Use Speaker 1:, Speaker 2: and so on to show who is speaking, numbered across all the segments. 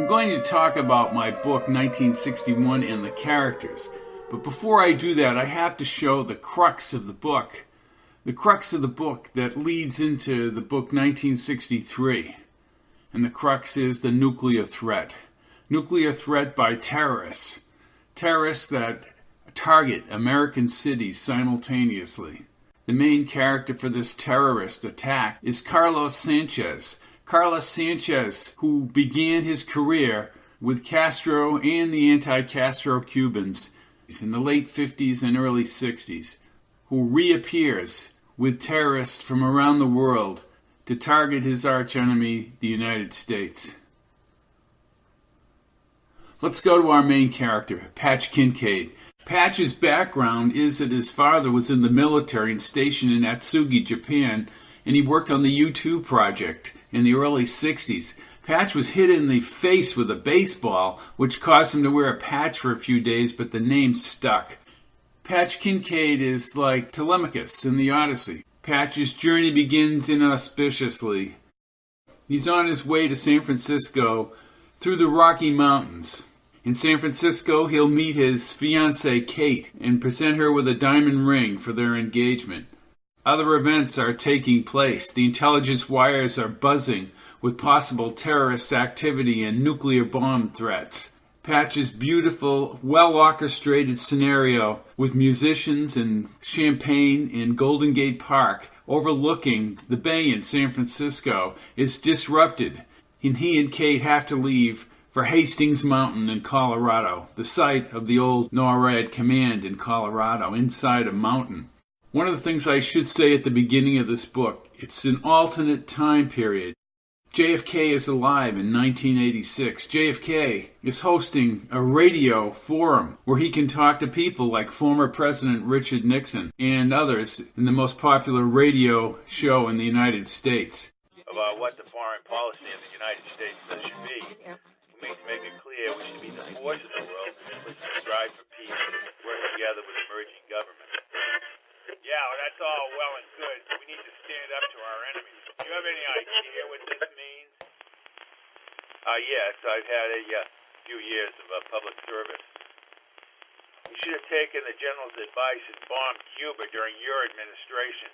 Speaker 1: I'm going to talk about my book 1961 and the characters. But before I do that, I have to show the crux of the book. The crux of the book that leads into the book 1963. And the crux is the nuclear threat. Nuclear threat by terrorists. Terrorists that target American cities simultaneously. The main character for this terrorist attack is Carlos Sánchez. Carlos Sánchez, who began his career with Castro and the anti-Castro Cubans in the late 50s and early 60s, who reappears with terrorists from around the world to target his archenemy, the United States. Let's go to our main character, Patch Kincaid. Patch's background is that his father was in the military and stationed in Atsugi, Japan, and he worked on the U-2 project in the early 60s. Patch was hit in the face with a baseball, which caused him to wear a patch for a few days, but the name stuck. Patch Kincaid is like Telemachus in the Odyssey. Patch's journey begins inauspiciously. He's on his way to San Francisco through the Rocky Mountains. In San Francisco, he'll meet his fiancée, Kate, and present her with a diamond ring for their engagement. Other events are taking place. The intelligence wires are buzzing with possible terrorist activity and nuclear bomb threats. Patch's beautiful, well-orchestrated scenario with musicians and champagne in Golden Gate Park overlooking the bay in San Francisco is disrupted, and he and Kate have to leave for Hastings Mountain in Colorado, the site of the old NORAD command in Colorado, inside a mountain. One of the things I should say at the beginning of this book, it's an alternate time period. JFK is alive in 1986. JFK is hosting a radio forum where he can talk to people like former President Richard Nixon and others in the most popular radio show in the United States.
Speaker 2: About what the foreign policy of the United States should be. We need to make it clear we should be the force of the world, which is strive for peace, work together with emerging governments. Yeah, well, that's all well and good. We need to stand up to our enemies. Do you have any idea what this means? Yes, I've had a few years of public service. You should have taken the general's advice and bombed Cuba during your administration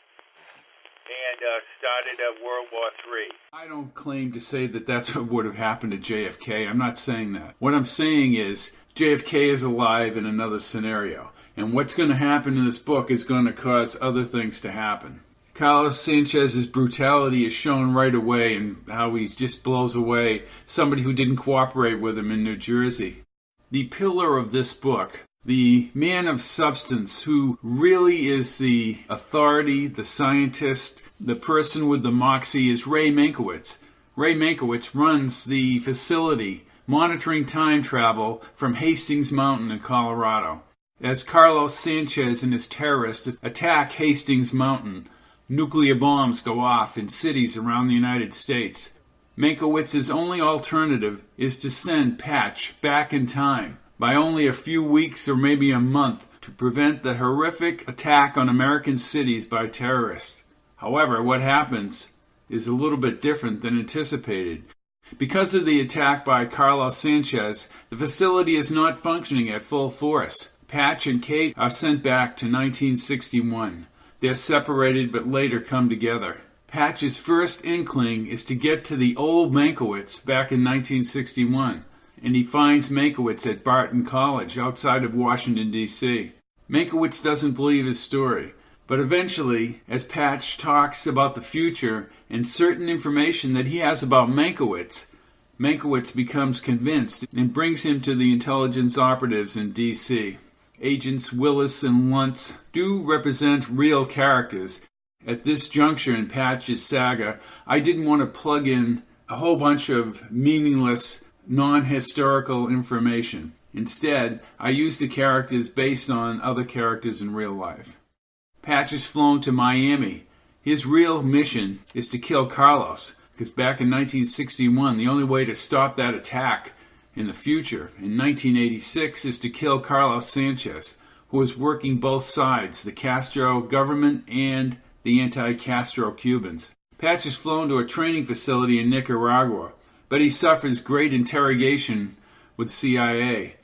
Speaker 2: and started World War III.
Speaker 1: I don't claim to say that that's what would have happened to JFK. I'm not saying that. What I'm saying is JFK is alive in another scenario. And what's going to happen in this book is going to cause other things to happen. Carlos Sanchez's brutality is shown right away in how he just blows away somebody who didn't cooperate with him in New Jersey. The pillar of this book, the man of substance who really is the authority, the scientist, the person with the moxie is Ray Meinkewitz. Ray Meinkewitz runs the facility monitoring time travel from Hastings Mountain in Colorado. As Carlos Sánchez and his terrorists attack Hastings Mountain, nuclear bombs go off in cities around the United States. Meynkewitz's only alternative is to send Patch back in time by only a few weeks or maybe a month to prevent the horrific attack on American cities by terrorists. However, what happens is a little bit different than anticipated. Because of the attack by Carlos Sánchez, the facility is not functioning at full force. Patch and Kate are sent back to 1961. They're separated but later come together. Patch's first inkling is to get to the old Meinkewitz back in 1961, and he finds Meinkewitz at Barton College outside of Washington, D.C. Meinkewitz doesn't believe his story, but eventually, as Patch talks about the future and certain information that he has about Meinkewitz, Meinkewitz becomes convinced and brings him to the intelligence operatives in D.C. Agents Willis and Luntz do represent real characters. At this juncture in Patch's saga, I didn't want to plug in a whole bunch of meaningless, non-historical information. Instead, I used the characters based on other characters in real life. Patch is flown to Miami. His real mission is to kill Carlos, because back in 1961, the only way to stop that attack in the future, in 1986, is to kill Carlos Sánchez, who was working both sides, the Castro government and the anti-Castro Cubans. Patch is flown to a training facility in Nicaragua, but he suffers great interrogation with CIA.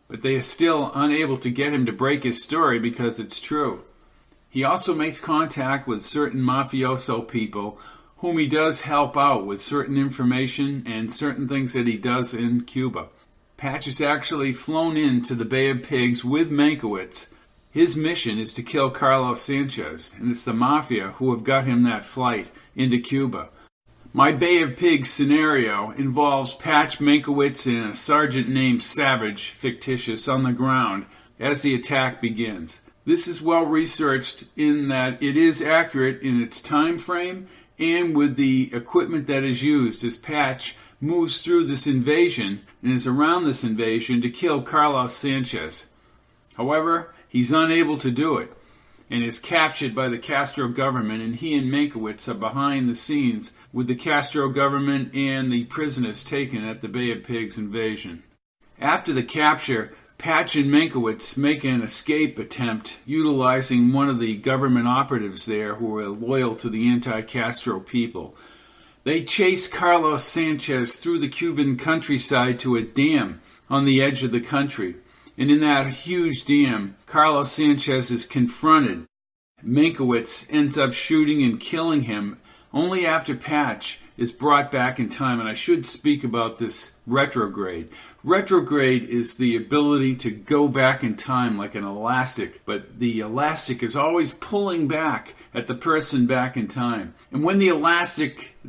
Speaker 1: But they are still unable to get him to break his story because it's true. He also makes contact with certain mafioso people whom he does help out with certain information and certain things that he does in Cuba. Patch is actually flown into the Bay of Pigs with Meinkewitz. His mission is to kill Carlos Sánchez, and it's the mafia who have got him that flight into Cuba. My Bay of Pigs scenario involves Patch, Meinkewitz, and a sergeant named Savage, fictitious, on the ground as the attack begins. This is well researched in that it is accurate in its time frame and with the equipment that is used as Patch moves through this invasion and is around this invasion to kill Carlos Sánchez. However, he's unable to do it and is captured by the Castro government, and he and Meinkewitz are behind the scenes with the Castro government and the prisoners taken at the Bay of Pigs invasion. After the capture, Patch and Meinkewitz make an escape attempt utilizing one of the government operatives there who are loyal to the anti-Castro people. They chase Carlos Sánchez through the Cuban countryside to a dam on the edge of the country. And in that huge dam, Carlos Sánchez is confronted. Meinkewitz ends up shooting and killing him only after Patch is brought back in time. And I should speak about this retrograde. Retrograde is the ability to go back in time like an elastic, but the elastic is always pulling back at the person back in time. And when the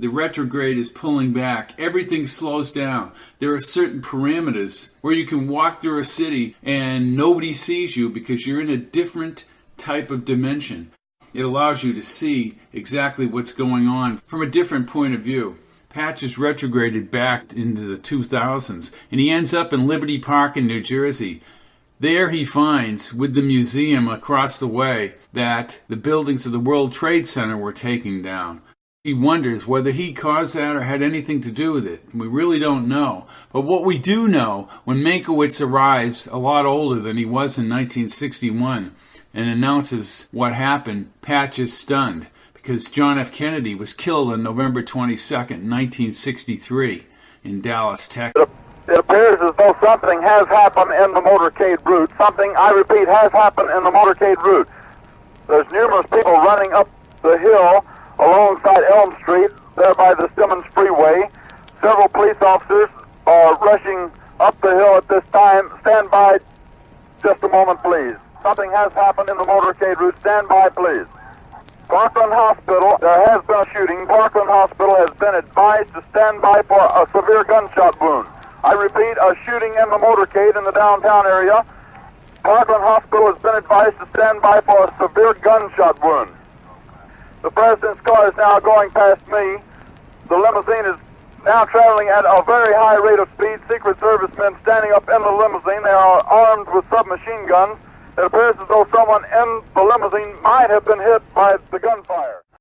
Speaker 1: retrograde is pulling back, everything slows down. There are certain parameters where you can walk through a city and nobody sees you because you're in a different type of dimension. It allows you to see exactly what's going on from a different point of view. Patch is retrograded back into the 2000s, and he ends up in Liberty Park in New Jersey. There he finds, with the museum across the way, that the buildings of the World Trade Center were taken down. He wonders whether he caused that or had anything to do with it. We really don't know. But what we do know, when Meinkewitz arrives, a lot older than he was in 1961, and announces what happened, Patch is stunned, because John F. Kennedy was killed on November 22nd, 1963, in Dallas, Texas.
Speaker 3: It appears as though something has happened in the motorcade route. Something, I repeat, has happened in the motorcade route. There's numerous people running up the hill alongside Elm Street, there by the Simmons Freeway. Several police officers are rushing up the hill at this time. Stand by just a moment, please. Something has happened in the motorcade route. Stand by, please. Parkland Hospital, there has been a shooting. Parkland Hospital has been advised to stand by for a severe gunshot wound. I repeat, a shooting in the motorcade in the downtown area. Parkland Hospital has been advised to stand by for a severe gunshot wound. The President's car is now going past me. The limousine is now traveling at a very high rate of speed. Secret Service men standing up in the limousine. They are armed with submachine guns. It appears as though someone in the limousine might have been hit by the gunfire.